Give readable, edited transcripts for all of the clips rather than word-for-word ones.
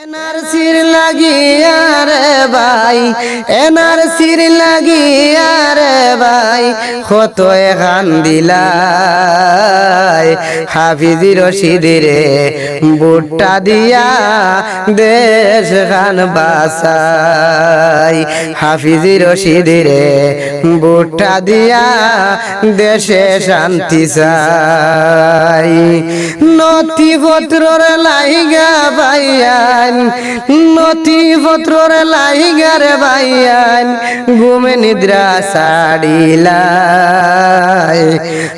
এনআরসির লাগিয়া রে ভাই, এনআরসির লাগিয়া রে ভাই, কত এখান দিলাই হাফিজি রশিদিরে বুট্টা দিয়া দেশ খান বাসাই। হাফিজি রশিদিরে বুট্টা দিয়া দেশে শান্তি চাই। নথিপত্রর লাইগা ভাইয়ান, নথিপত্রর লাইগার ভাইয়ান, ঘুমে নিদ্রা ছাড়িলাই।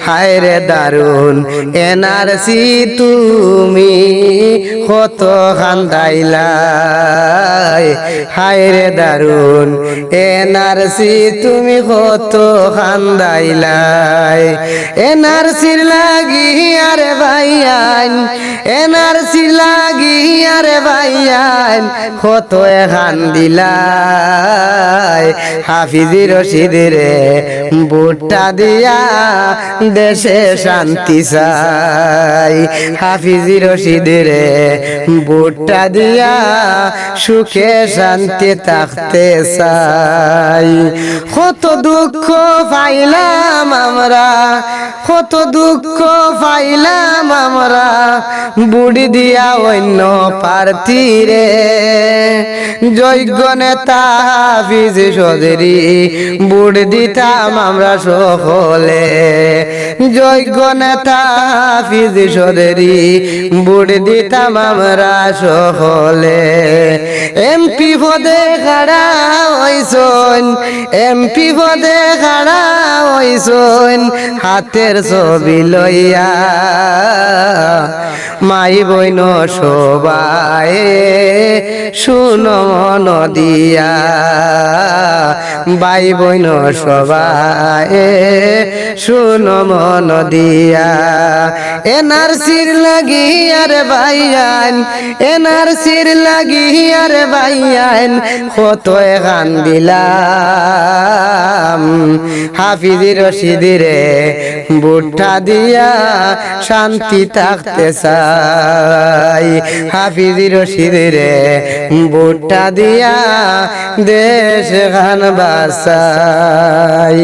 হায় রে দারুন এনআরসি তুমি কত খান্দাইলাই। হায় রে দারুন এনআরসি তুমি কত খান্দাইলাই। এনআরসির লাগি আরে ভাইয়ান, এনআরসির লাগি আরে ভাইয়ান, কত এখান দিলাই হাফিজি রশিদিরে বুট্টা দিয়া দেশে শান্তি চাই। হাফিজি রশিদিরে বুট্টা দিয়া সুখে শান্তি থাকতে চাই। কত দুঃখ পাইলাম আমরা, কত দুঃখ পাইলাম আমরা, বুড়ি দিয়া অন্য প্রার্থীরে। যোগ্য নেতা হাফিজ চৌধুরী বুড়ি দিতাম আমরা সকলে। যোগ্য নেতা হাফিজ চৌধুরী বুড়ি দিতাম আমরা সকলে। এমপি পদে খাড়া হইছন, এমপি পদে খাড়া হইছন, হাতের ছবি লইয়া মাই বইন সবাই শুনো মন দিয়া। ভাই বইন সবাই শুনো মন দিয়া। এনআরসির লাগি আরে ভাইয়ান, এনআরসির লাগি আরে ভাইয়ান, কত এখান দিলাম হাফিজি রশিদিরে বুট্টা দিয়া শান্তি থাকতে চাই। হাফিজি রশিদিরে বুট্টা দিয়া দেশ খান বাসাই।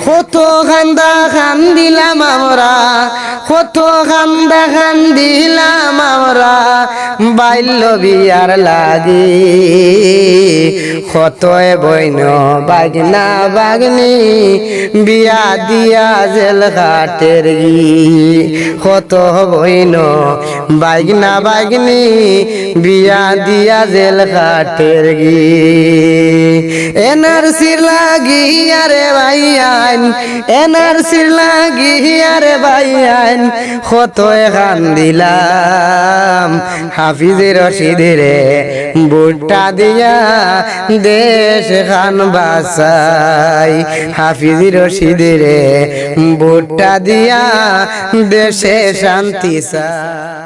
কত খান্দা খান দিলাম আমরা, কত খান্দা খান দিলাম আমরা, বাল্য বিয়ার লাগি। কত বইন বাগনা বাগনি বিয়া দিয়া জেল ঘাটের গি। কত বইন বাগনা বাগনি বিয়া দিয়া জেল ঘাটের গি। এনআরসির লাগি আরে ভাইয়ান, এনআরসির লাগি আরে ভাইয়ান, কত এখান দিলাম হাফিজি রশিদিরে বুট্টা দিয়া দেশ খান বাসাই। হাফিজি রশিদিরে বুট্টা দিয়া দেশে শান্তি চাই।